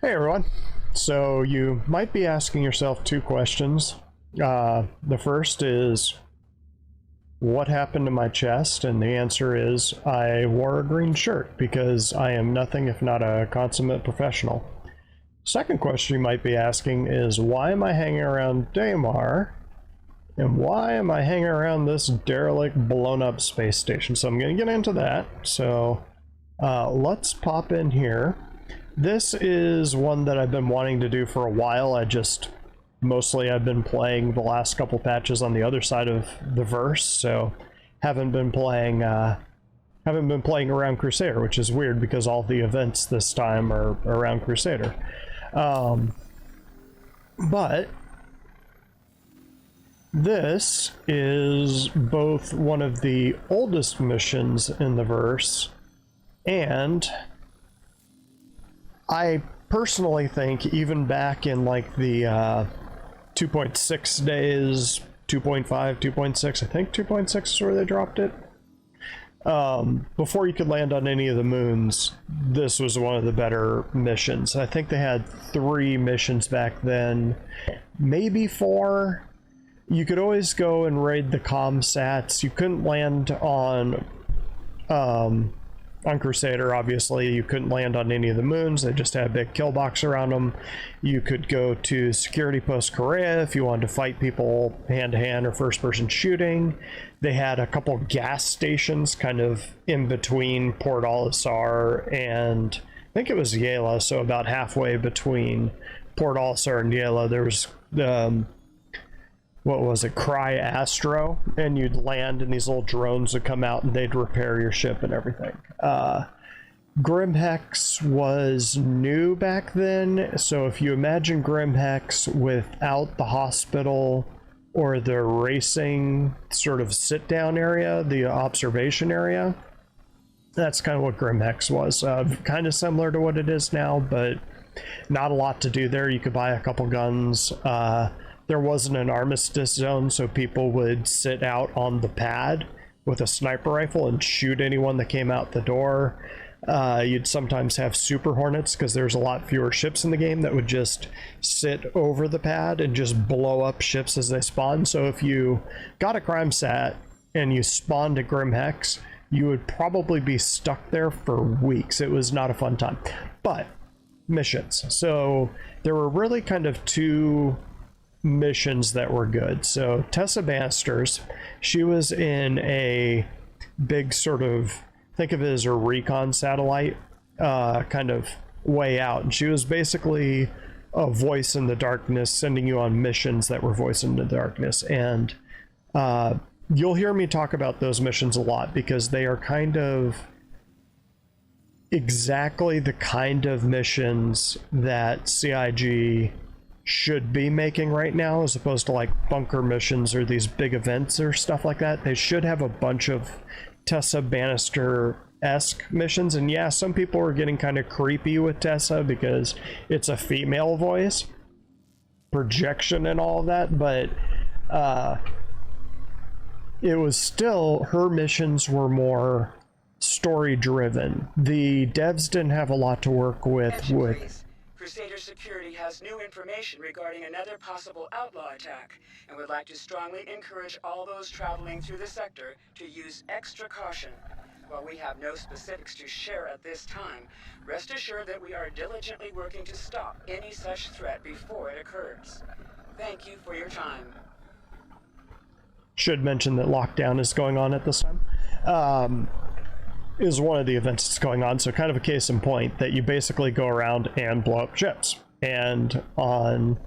Hey everyone. So you might be asking yourself two questions. The first is, what happened to my chest? And the answer is, I wore a green shirt because I am nothing if not a consummate professional. Second question you might be asking is, why am I hanging around Daymar? And why am I hanging around this derelict, blown up space station? So I'm going to get into that. So let's pop in here. This is one that I've been wanting to do for a while. Mostly I've been playing the last couple patches on the other side of the verse, so haven't been playing around Crusader, which is weird because all the events this time are around Crusader. But this is both one of the oldest missions in the verse, and I personally think even back in like the 2.6 days, 2.5, 2.6, I think 2.6 is where they dropped it. Before you could land on any of the moons, this was one of the better missions. I think they had 3 missions back then, maybe 4. You could always go and raid the comsats. You couldn't land on Crusader, obviously. You couldn't land on any of the moons. They just had a big kill box around them. You could go to Security Post Korea if you wanted to fight people hand-to-hand or first-person shooting. They had a couple gas stations kind of in between Port Olisar and I think it was Yela, so about halfway between Port Olisar and Yela. There was what was it, Cry Astro, and you'd land and these little drones would come out and they'd repair your ship and everything. Grimhex was new back then, so if you imagine Grimhex without the hospital or the racing sort of sit-down area, the observation area, that's kind of what Grimhex was. Kind of similar to what it is now, but not a lot to do there. You could buy a couple guns. There wasn't an armistice zone, so people would sit out on the pad with a sniper rifle and shoot anyone that came out the door. You'd sometimes have Super Hornets because there's a lot fewer ships in the game that would just sit over the pad and just blow up ships as they spawn. So if you got a crime sat and you spawned a Grimhex, you would probably be stuck there for weeks. It was not a fun time. But missions. So there were really kind of 2 missions that were good. So Tessa Bannisters, she was in a big sort of, think of it as a recon satellite, kind of way out, and she was basically a voice in the darkness, sending you on missions that were voice in the darkness. And you'll hear me talk about those missions a lot because they are kind of exactly the kind of missions that CIG should be making right now, as opposed to like bunker missions or these big events or stuff like that. They should have a bunch of Tessa Bannister-esque missions. And yeah, some people are getting kind of creepy with Tessa because it's a female voice, projection and all of that, but it was still, her missions were more story driven. The devs didn't have a lot to work with. Crusader Security has new information regarding another possible outlaw attack and would like to strongly encourage all those traveling through the sector to use extra caution. While we have no specifics to share at this time, rest assured that we are diligently working to stop any such threat before it occurs. Thank you for your time. Should mention that lockdown is going on at this time. Is one of the events that's going on, so kind of a case in point that you basically go around and blow up ships. And on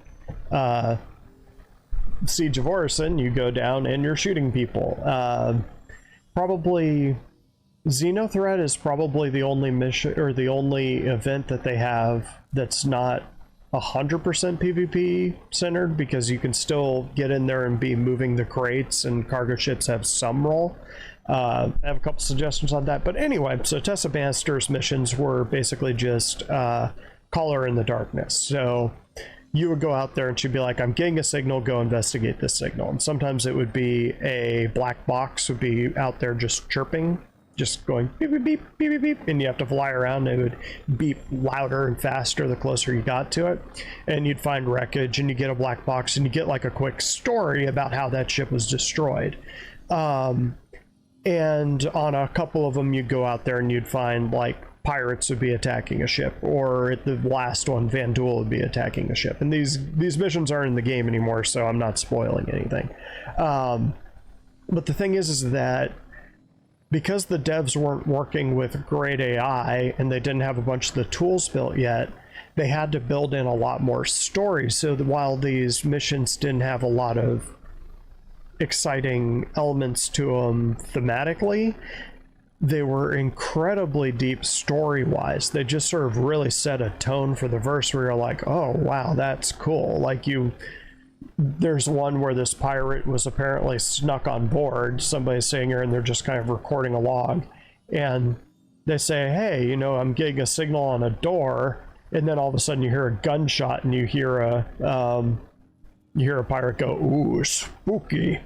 Siege of Orison, you go down and you're shooting people. Probably Xenothreat is probably the only mission or the only event that they have that's not 100% PvP centered, because you can still get in there and be moving the crates, and cargo ships have some role. I have a couple suggestions on that, but anyway, so Tessa Bannister's missions were basically just color in the darkness. So you would go out there and she'd be like, I'm getting a signal, go investigate this signal. And sometimes it would be a black box would be out there just chirping just going beep, beep, beep, beep, beep, beep, and you have to fly around. It would beep louder and faster the closer you got to it. And you'd find wreckage, and you get a black box, and you get like a quick story about how that ship was destroyed. And on a couple of them, you'd go out there and you'd find like pirates would be attacking a ship, or at the last one, Van Duel would be attacking a ship. And these missions aren't in the game anymore, so I'm not spoiling anything. But the thing is that because the devs weren't working with great AI and they didn't have a bunch of the tools built yet, they had to build in a lot more story. So that while these missions didn't have a lot of exciting elements to them thematically, they were incredibly deep story-wise. They just sort of really set a tone for the verse where you're like, oh wow, that's cool. Like there's one where this pirate was apparently snuck on board, somebody's saying here, and they're just kind of recording a log, and they say, hey, you know, I'm getting a signal on a door, and then all of a sudden you hear a gunshot and you hear a pirate go, ooh, spooky,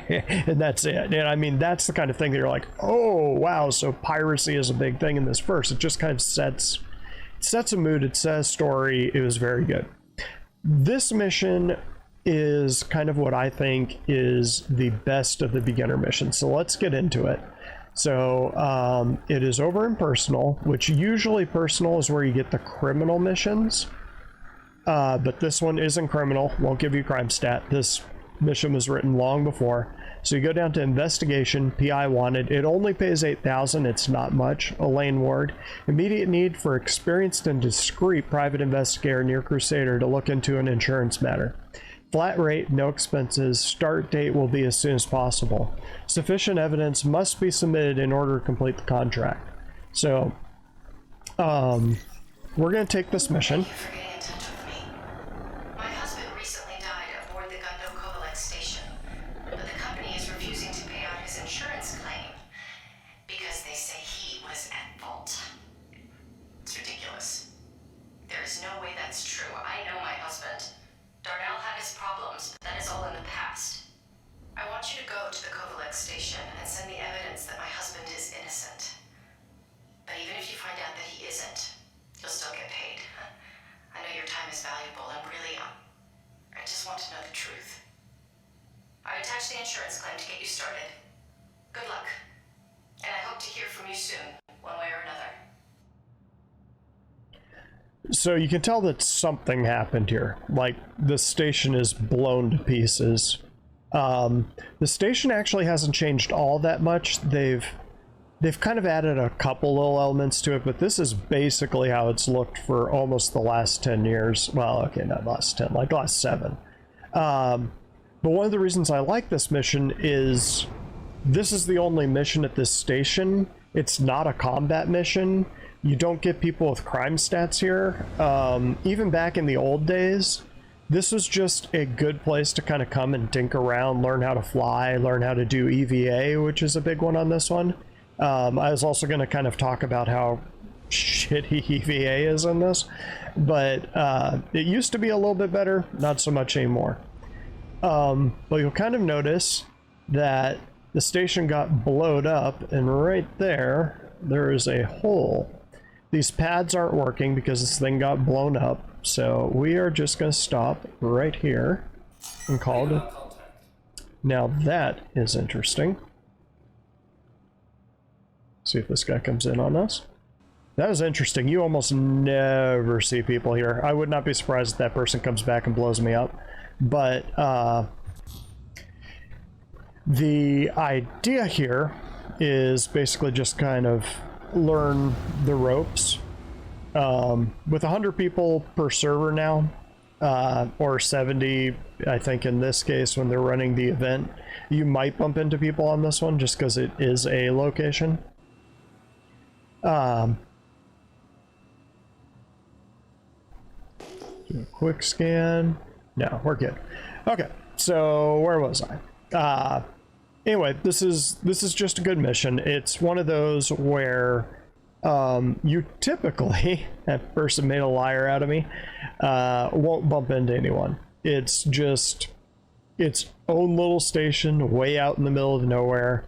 and that's it. And I mean, that's the kind of thing that you're like, oh wow, so piracy is a big thing in this verse. It just kind of sets a mood, it says story. It was very good. This mission is kind of what I think is the best of the beginner missions, so let's get into it. So it is over in personal, which usually personal is where you get the criminal missions. But this one isn't criminal, won't give you crime stat. This mission was written long before. So you go down to investigation, PI wanted. It only pays 8,000, it's not much. Elaine Ward. Immediate need for experienced and discreet private investigator near Crusader to look into an insurance matter. Flat rate, no expenses. Start date will be as soon as possible. Sufficient evidence must be submitted in order to complete the contract. So, we're going to take this mission. My husband recently died aboard the Gundo Covalex station, but the company is refusing to pay out his insurance claim because they say he was at fault. It's ridiculous. There is no way that's true. I know my husband. Darnell had his problems, but that is all in the past. I want you to go to the Covalex station and send me evidence that my husband is innocent. But even if you find out that he isn't, you'll still get paid. I know your time is valuable, and really, I just want to know the truth. I attached the insurance claim to get you started. Good luck. And I hope to hear from you soon, one way or another. So you can tell that something happened here. Like, the station is blown to pieces. The station actually hasn't changed all that much. They've kind of added a couple little elements to it, but this is basically how it's looked for almost the last 10 years. Well, okay, not last 10, like last 7. But one of the reasons I like this mission is this is the only mission at this station. It's not a combat mission. You don't get people with crime stats here. Even back in the old days, this was just a good place to kind of come and dink around, learn how to fly, learn how to do EVA, which is a big one on this one. I was also going to kind of talk about how shitty EVA is in this, but it used to be a little bit better, not so much anymore. But you'll kind of notice that the station got blowed up, and right there is a hole. These pads aren't working because this thing got blown up, so we are just going to stop right here and call it. Now that is interesting. See if this guy comes in on us. That is interesting. You almost never see people here. I would not be surprised if that person comes back and blows me up. But the idea here is basically just kind of learn the ropes. With 100 people per server now, or 70, I think in this case when they're running the event, you might bump into people on this one just because it is a location. Do a quick scan. No, we're good. Okay, so where was I? Anyway, this is just a good mission. It's one of those where you typically, that person made a liar out of me, won't bump into anyone. It's just its own little station way out in the middle of nowhere.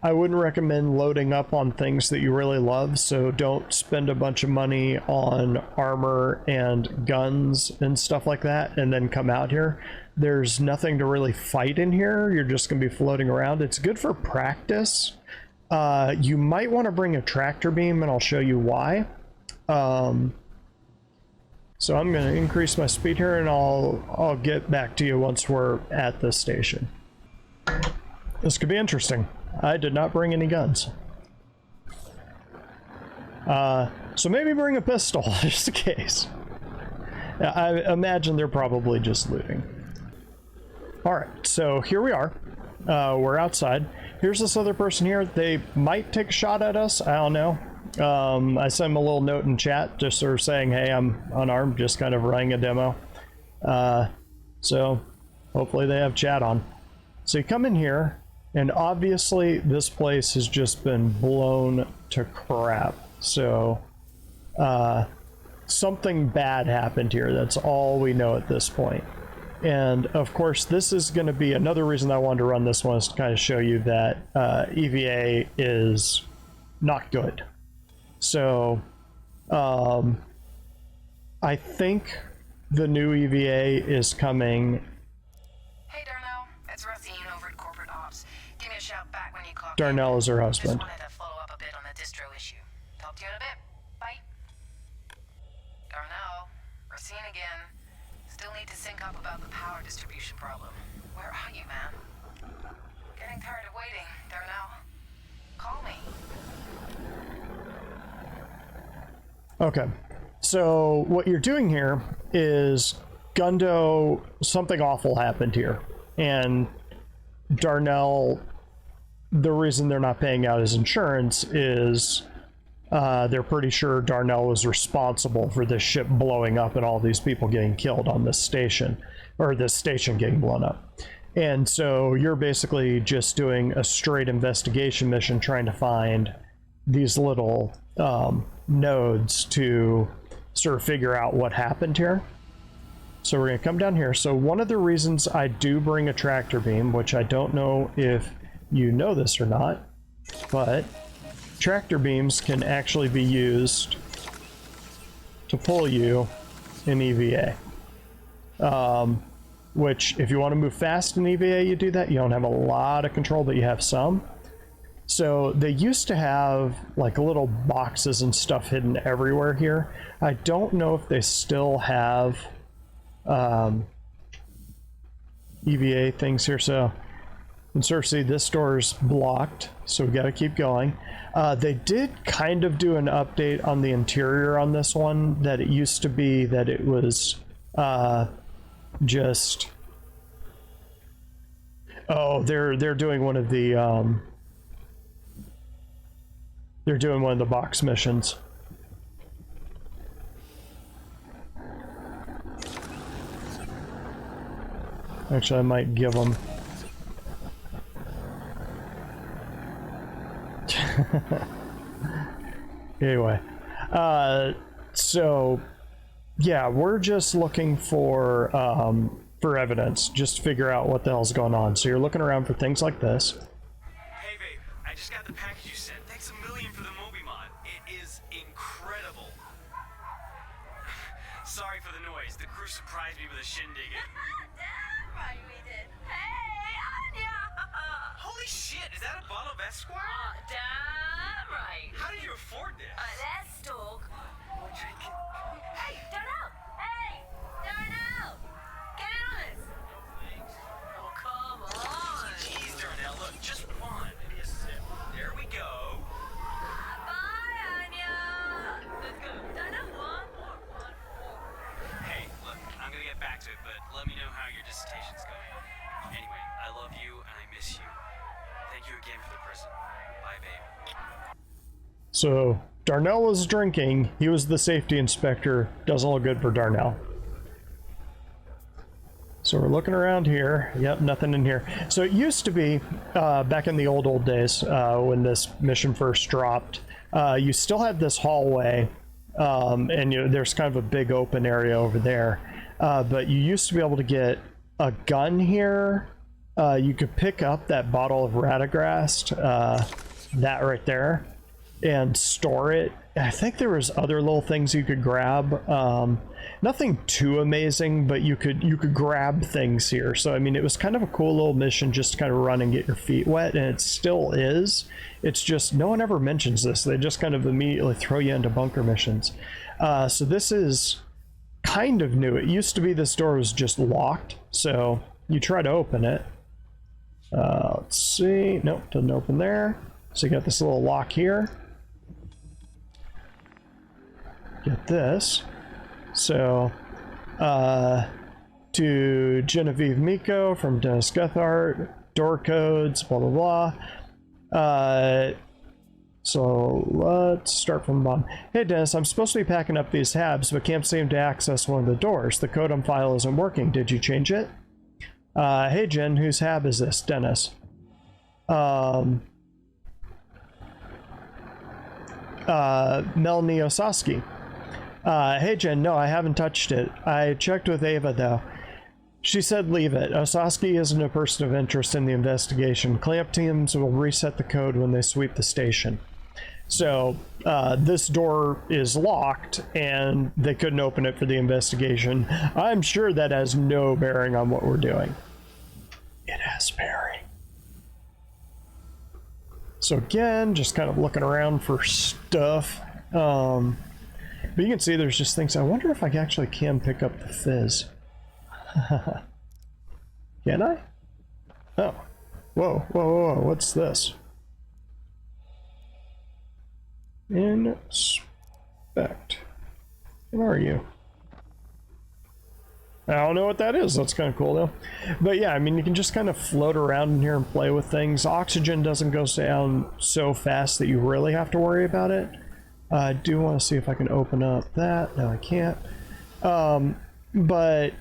I wouldn't recommend loading up on things that you really love, so don't spend a bunch of money on armor and guns and stuff like that and then come out here. There's nothing to really fight in here. You're just going to be floating around. It's good for practice. You might want to bring a tractor beam, and I'll show you why. So I'm going to increase my speed here, and I'll get back to you once we're at the station. This could be interesting. I did not bring any guns. So maybe bring a pistol, just in case. I imagine they're probably just looting. Alright, so here we are. We're outside. Here's this other person here. They might take a shot at us. I don't know. I sent them a little note in chat, just sort of saying, hey, I'm unarmed, just kind of running a demo. So hopefully they have chat on. So you come in here, and obviously this place has just been blown to crap. So something bad happened here. That's all we know at this point. And of course, this is going to be another reason I wanted to run this one, is to kind of show you that EVA is not good. So I think the new EVA is coming. Hey Darnell, it's Racine over at Corporate Ops. Give me a shout back when you clock. Darnell is her husband. Just wanted to follow up a bit on the distro issue. Talk to you in a bit. Bye. Darnell, Racine again. Still need to sync up about the power distribution problem. Where are you, man? Getting tired of waiting, Darnell. Call me. Okay, so what you're doing here is Gundo, something awful happened here, and Darnell, the reason they're not paying out his insurance is they're pretty sure Darnell was responsible for this ship blowing up and all these people getting killed on this station, or this station getting blown up. And so you're basically just doing a straight investigation mission, trying to find these little nodes to sort of figure out what happened here. So we're going to come down here. So one of the reasons I do bring a tractor beam, which I don't know if you know this or not, but tractor beams can actually be used to pull you in EVA. Which, if you want to move fast in EVA, you do that. You don't have a lot of control, but you have some. So they used to have like little boxes and stuff hidden everywhere here. I don't know if they still have EVA things here. So you can sort of see this door's blocked, so we got to keep going. They did kind of do an update on the interior on this one, that it used to be that it was just... Oh, they're doing one of the they're doing one of the box missions. Actually, I might give them. Anyway, so yeah, we're just looking for evidence, just to figure out what the hell's going on. So you're looking around for things like this. Hey babe, I just got the package you sent. Thanks a million for the Moby mod. It is incredible. Sorry for the noise. The crew surprised me with a shindig. Damn right we did. Hey, Anya! Holy shit, is that a bottle of Esquire? Damn right. How did you afford this? Let's talk. Hey, Darnell! Hey! Darnell! Get in on this! Oh, come on! Jeez, Darnell, look, just one. Maybe a sip. There we go. Bye, Anya! Let's go. Darnell, one more. Hey, look, I'm gonna get back to it, but let me know how your dissertation's going. Anyway, I love you and I miss you. Thank you again for the present. Bye, babe. So Darnell was drinking. He was the safety inspector. Doesn't look good for Darnell. So we're looking around here. Yep, nothing in here. So it used to be, back in the old days, when this mission first dropped, you still had this hallway, and there's kind of a big open area over there. But you used to be able to get a gun here, you could pick up that bottle of Radagrast, that right there, and store it. I think there was other little things you could grab. Nothing too amazing, but you could grab things here. So I mean, it was kind of a cool little mission just to kind of run and get your feet wet, and it still is. It's just no one ever mentions this. They just kind of immediately throw you into bunker missions. So this is kind of new. It used to be this door was just locked, so you try to open it. Let's see. Nope, doesn't open there. So you got this little lock here. Get this. So, to Genevieve Miko from Dennis Guthart, door codes, blah, blah, blah. So let's start from the bottom. Hey Dennis, I'm supposed to be packing up these habs, but can't seem to access one of the doors. The code on file isn't working. Did you change it? Hey Jen, whose hab is this? Dennis. Melanie Osaski. Hey Jen, no, I haven't touched it. I checked with Ava though. She said leave it. Osaski isn't a person of interest in the investigation. Clamp teams will reset the code when they sweep the station. So this door is locked and they couldn't open it for the investigation. I'm sure that has no bearing on what we're doing. It has bearing. So again, just kind of looking around for stuff. But you can see there's just things. I wonder if I actually can pick up the fizz. Can I? Oh. Whoa, whoa, whoa, what's this? Inspect. Where are you? I don't know what that is. That's kind of cool though. But yeah, I mean, you can just kind of float around in here and play with things. Oxygen doesn't go down so fast that you really have to worry about it. I do want to see if I can open up that. No, I can't. But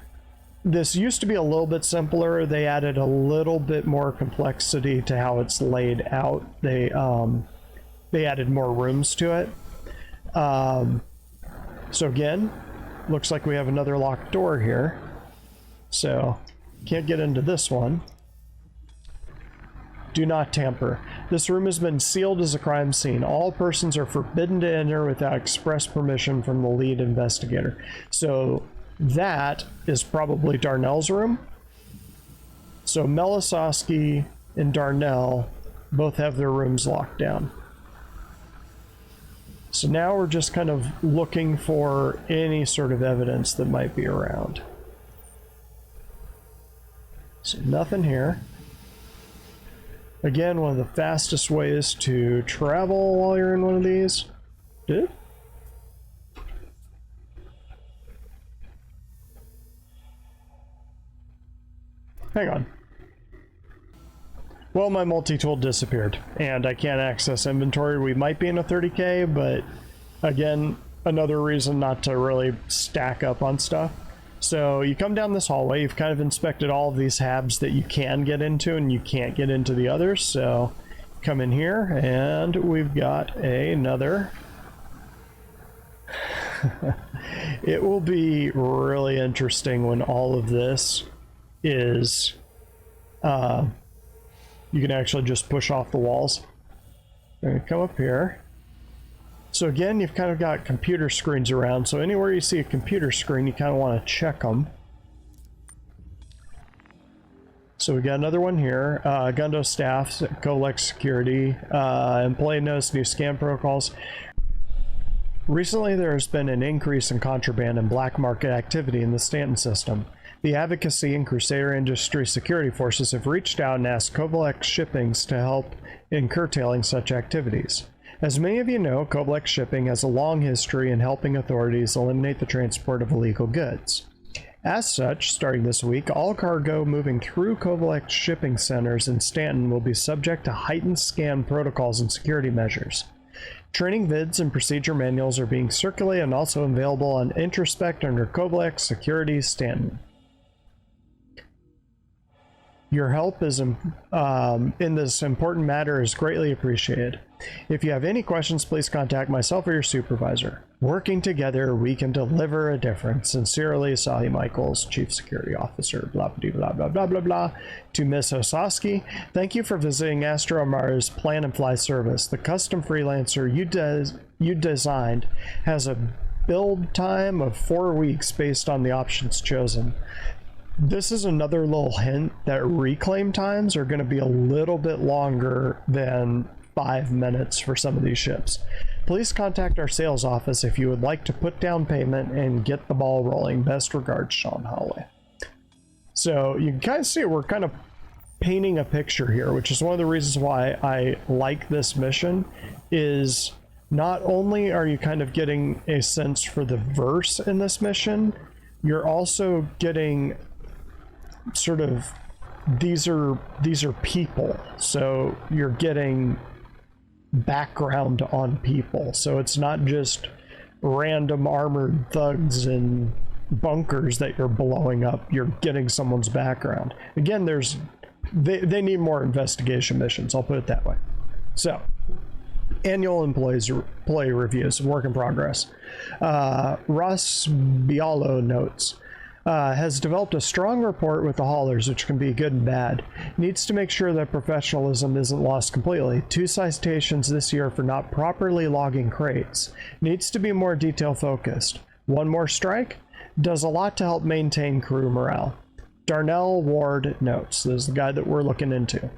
this used to be a little bit simpler. They added a little bit more complexity to how it's laid out. They added more rooms to it. So again, looks like we have another locked door here. So can't get into this one. Do not tamper. This room has been sealed as a crime scene. All persons are forbidden to enter without express permission from the lead investigator. So that is probably Darnell's room. So Melisowski and Darnell both have their rooms locked down. So now we're just kind of looking for any sort of evidence that might be around. So nothing here. Again, one of the fastest ways to travel while you're in one of these. Did? Hang on. Well, my multi-tool disappeared, and I can't access inventory. We might be in a 30K, but again, another reason not to really stack up on stuff. So you come down this hallway, you've kind of inspected all of these habs that you can get into and you can't get into the others. So come in here and we've got another. It will be really interesting when all of this is, you can actually just push off the walls. And come up here. So again, you've kind of got computer screens around, so anywhere you see a computer screen, you kind of want to check them. So we got another one here. Gundo staff, Covalex security, employee notes, new scan protocols. Recently, there has been an increase in contraband and black market activity in the Stanton system. The Advocacy and Crusader Industry security forces have reached out and asked Covalex Shippings to help in curtailing such activities. As many of you know, Covalex Shipping has a long history in helping authorities eliminate the transport of illegal goods. As such, starting this week, all cargo moving through Covalex shipping centers in Stanton will be subject to heightened scan protocols and security measures. Training vids and procedure manuals are being circulated and also available on Introspect under Covalex Security Stanton. Your help is in this important matter is greatly appreciated. If you have any questions, please contact myself or your supervisor. Working together, we can deliver a difference. Sincerely, Sahi Michaels, Chief Security Officer, blah, blah, blah, blah, blah, blah, blah. To Miss Osaski, thank you for visiting Astro Amaru's Plan and Fly service. The custom freelancer you designed has a build time of 4 weeks based on the options chosen. This is another little hint that reclaim times are going to be a little bit longer than 5 minutes for some of these ships. Please contact our sales office if you would like to put down payment and get the ball rolling. Best regards, Sean Holloway. So you can kind of see we're kind of painting a picture here, which is one of the reasons why I like this mission. Is not only are you kind of getting a sense for the verse in this mission, you're also getting sort of these are people, so you're getting background on people, so it's not just random armored thugs in bunkers that you're blowing up. You're getting someone's background. Again, they need more investigation missions, I'll put it that way. So annual employee reviews, work in progress. Ross Bialo notes, has developed a strong rapport with the haulers, which can be good and bad. Needs to make sure that professionalism isn't lost completely. 2 citations this year for not properly logging crates. Needs to be more detail focused. 1 more strike. Does a lot to help maintain crew morale. Darnell Ward notes, this is the guy that we're looking into.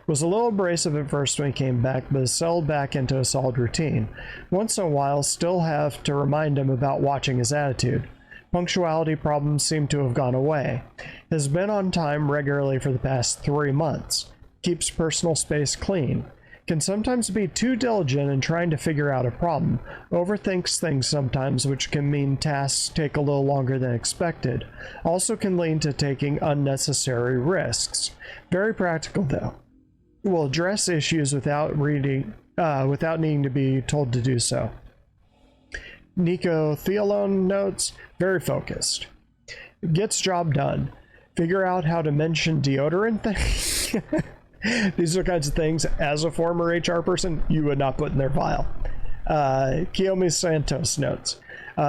Was a little abrasive at first when he came back, but has settled back into a solid routine. Once in a while, still have to remind him about watching his attitude. Punctuality problems seem to have gone away. Has been on time regularly for the past 3 months. Keeps personal space clean. Can sometimes be too diligent in trying to figure out a problem. Overthinks things sometimes, which can mean tasks take a little longer than expected. Also can lead to taking unnecessary risks. Very practical though. Will address issues without needing to be told to do so. Nico Theolone notes, very focused. Gets job done. Figure out how to mention deodorant things. These are the kinds of things, as a former HR person, you would not put in their file. Kiyomi Santos notes,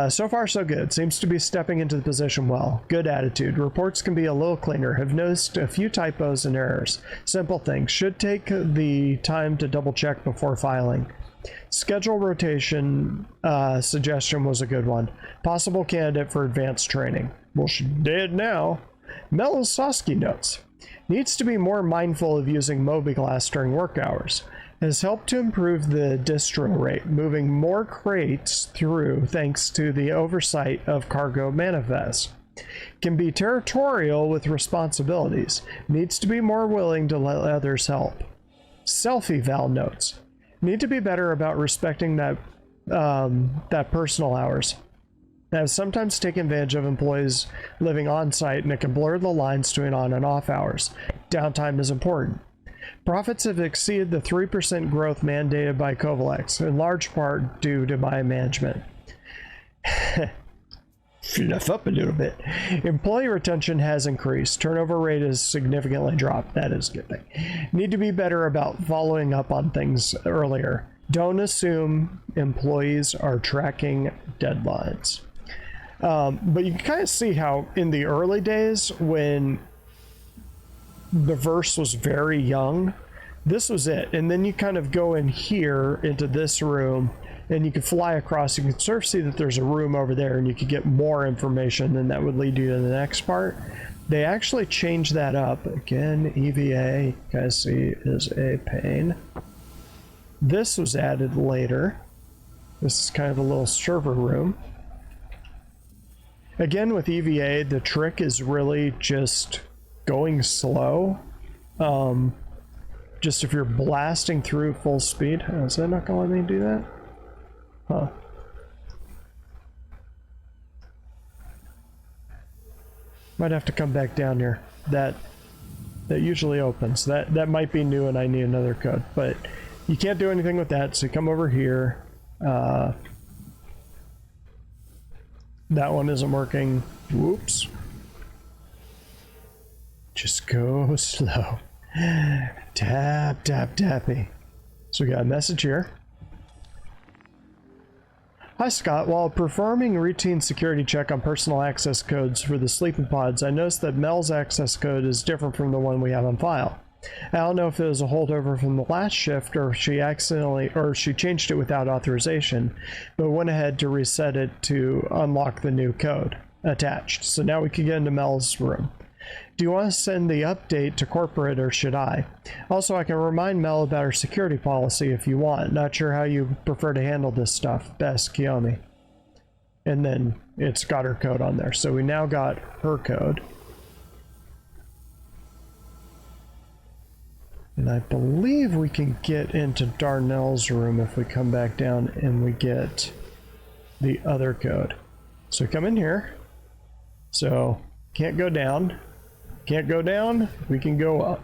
so far so good. Seems to be stepping into the position well. Good attitude. Reports can be a little cleaner. Have noticed a few typos and errors. Simple things. Should take the time to double check before filing. Schedule rotation suggestion was a good one. Possible candidate for advanced training. Well, she did now. Mel Soski notes, needs to be more mindful of using Mobiglass during work hours. Has helped to improve the distro rate, moving more crates through thanks to the oversight of cargo manifest. Can be territorial with responsibilities. Needs to be more willing to let others help. Selfie Val notes, need to be better about respecting that personal hours. Have sometimes taken advantage of employees living on site, and it can blur the lines between on and off hours. Downtime is important. Profits have exceeded the 3% growth mandated by Covalex, in large part due to my management. Fluff up a little bit. Employee retention has increased. Turnover rate has significantly dropped. That is a good thing. Need to be better about following up on things earlier. Don't assume employees are tracking deadlines. But you can kind of see how in the early days when the verse was very young, this was it. And then you kind of go in here into this room and you can fly across. You can sort of see that there's a room over there and you could get more information, and that would lead you to the next part. They actually changed that up. Again, EVA, you guys see, is a pain. This was added later. This is kind of a little server room. Again, with EVA, the trick is really just going slow. Just if you're blasting through full speed. Oh, is that not going to let me do that? Huh. Might have to come back down here. That usually opens. That might be new and I need another code. But you can't do anything with that, so you come over here. That one isn't working. Whoops. Just go slow. Tap, tap, tappy. So we got a message here. Hi Scott, while performing a routine security check on personal access codes for the sleeping pods, I noticed that Mel's access code is different from the one we have on file. I don't know if it was a holdover from the last shift or if she changed it without authorization, but went ahead to reset it to unlock the new code attached. So now we can get into Mel's room. Do you want to send the update to corporate or should I? Also, I can remind Mel about her security policy if you want. Not sure how you prefer to handle this stuff. Best, Kiyomi. And then it's got her code on there. So we now got her code. And I believe we can get into Darnell's room if we come back down and we get the other code. So come in here. So can't go down. Can't go down, we can go up.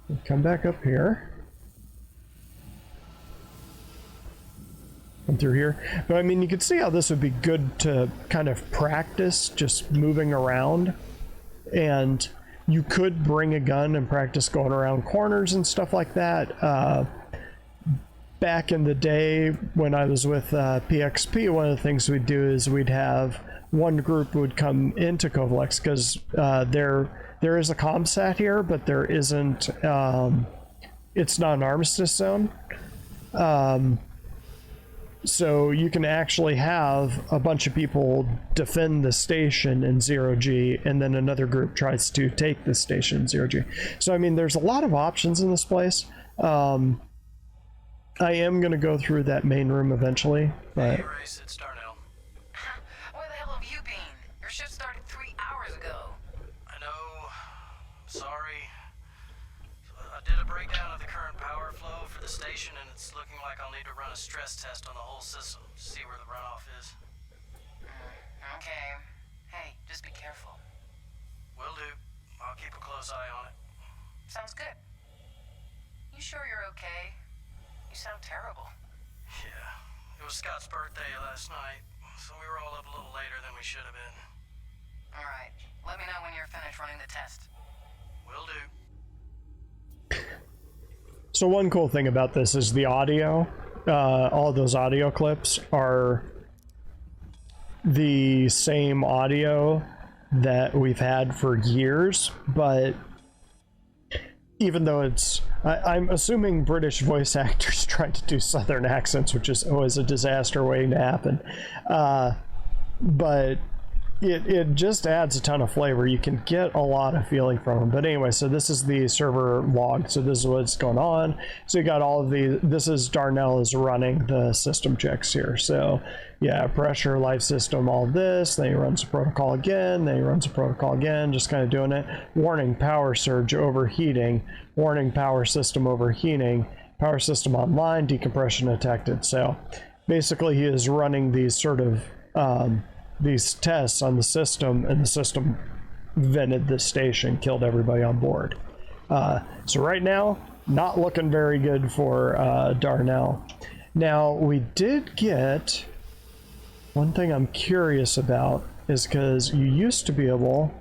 We'll come back up here. Come through here. But I mean, you can see how this would be good to kind of practice just moving around. And you could bring a gun and practice going around corners and stuff like that. Back in the day when I was with PXP, one of the things we'd do is we'd have one group would come into Covalex because there is a ComSat here, but there isn't, it's not an armistice zone. So you can actually have a bunch of people defend the station in 0G, and then another group tries to take the station in 0G. So I mean, there's a lot of options in this place. I am going to go through that main room eventually, but... Hey, Race, it's Darnell. Where the hell have you been? Your shift started 3 hours ago. I know. Sorry. I did a breakdown of the current power flow for the station, and it's looking like I'll need to run a stress test on the whole system to see where the runoff is. Okay. Hey, just be careful. Will do. I'll keep a close eye on it. Sounds good. You sure you're okay? You sound terrible. Yeah. It was Scott's birthday last night, so we were all up a little later than we should have been. All right. Let me know when you're finished running the test. Will do. So one cool thing about this is the audio. All those audio clips are the same audio that we've had for years, but even though it's, I'm assuming British voice actors try to do Southern accents, which is always a disaster waiting to happen. But it just adds a ton of flavor. You can get a lot of feeling from them. But anyway, so this is the server log. So this is what's going on. So you got all of the, this is Darnell is running the system checks here. So yeah, pressure, life system, all this. Then he runs a protocol again. Then he runs a protocol again, just kind of doing it. Warning, power surge, overheating. Warning, power system overheating. Power system online, decompression detected. So basically he is running these sort of, these tests on the system, and the system vented the station, killed everybody on board. So right now, not looking very good for Darnell. Now, we did get, one thing I'm curious about is because you used to be able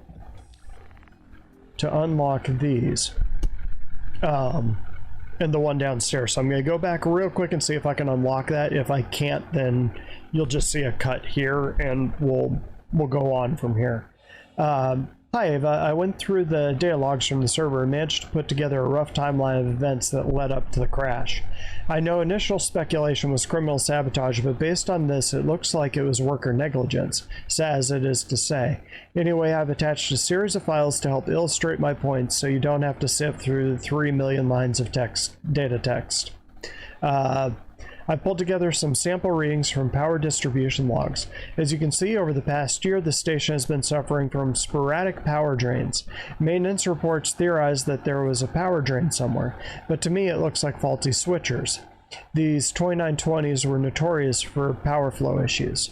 to unlock these, and the one downstairs. So I'm going to go back real quick and see if I can unlock that. If I can't, then you'll just see a cut here, and we'll go on from here. Hi Ava, I went through the data logs from the server and managed to put together a rough timeline of events that led up to the crash. I know initial speculation was criminal sabotage, but based on this, it looks like it was worker negligence, sad as it is to say. Anyway, I've attached a series of files to help illustrate my points so you don't have to sift through the 3 million lines of data text. I pulled together some sample readings from power distribution logs. As you can see, over the past year, the station has been suffering from sporadic power drains. Maintenance reports theorized that there was a power drain somewhere, but to me it looks like faulty switchers. These 2920s were notorious for power flow issues.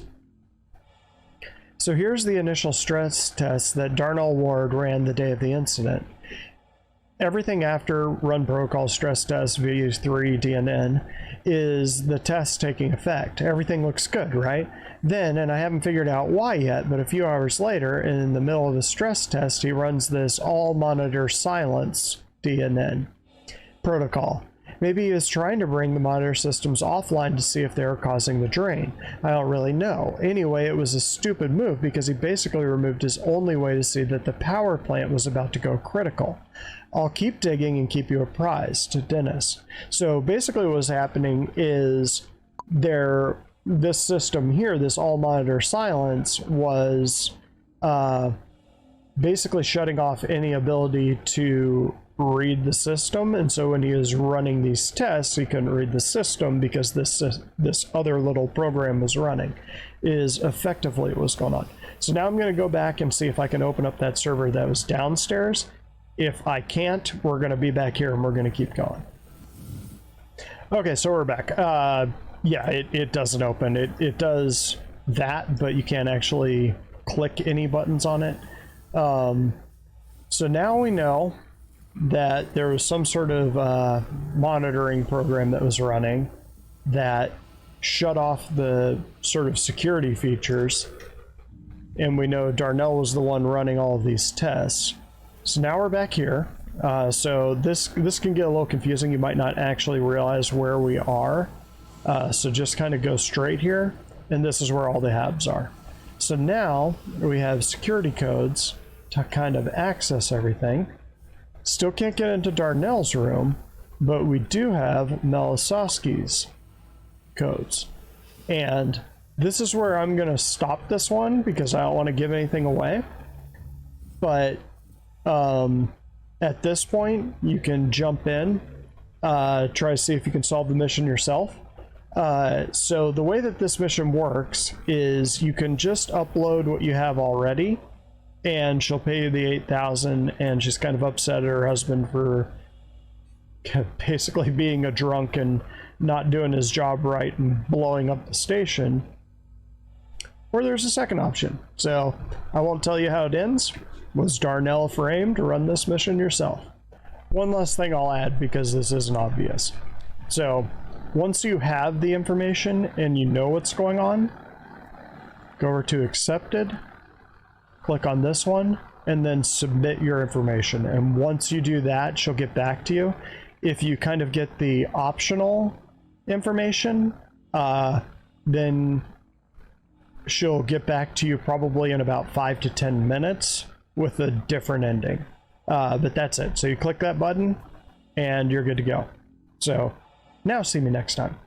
So here's the initial stress test that Darnell Ward ran the day of the incident. Everything after run protocol stress test V3 DNN is the test taking effect. Everything looks good, right? Then, and I haven't figured out why yet, but a few hours later, in the middle of the stress test, he runs this all monitor silence DNN. protocol. Maybe he was trying to bring the monitor systems offline to see if they were causing the drain. I don't really know. Anyway, it was a stupid move because he basically removed his only way to see that the power plant was about to go critical. I'll keep digging and keep you apprised. Dennis. So basically what was happening is this system here, this all monitor silence, was basically shutting off any ability to read the system, and so when he was running these tests he couldn't read the system because this other little program was running, is effectively what's going on. So now I'm going to go back and see if I can open up that server that was downstairs. If I can't, we're going to be back here and we're going to keep going. Okay, so we're back. Yeah, it doesn't open. It does that, but you can't actually click any buttons on it. So now we know that there was some sort of monitoring program that was running that shut off the sort of security features, and we know Darnell was the one running all of these tests. So now we're back here. So this can get a little confusing. You might not actually realize where we are. So just kind of go straight here, and this is where all the hubs are. So now we have security codes to kind of access everything. Still can't get into Darnell's room, but we do have Melisowski's codes. And this is where I'm going to stop this one because I don't want to give anything away. But at this point, you can jump in, try to see if you can solve the mission yourself. So the way that this mission works is you can just upload what you have already, and she'll pay you the 8,000, and she's kind of upset at her husband for basically being a drunk and not doing his job right and blowing up the station. Or there's a second option. So I won't tell you how it ends. Was Darnell framed to run this mission yourself? One last thing I'll add because this isn't obvious. So once you have the information and you know what's going on, go over to accepted, click on this one, and then submit your information. And once you do that, she'll get back to you. If you kind of get the optional information, then she'll get back to you probably in about 5 to 10 minutes with a different ending. But that's it. So you click that button and you're good to go. So now see me next time.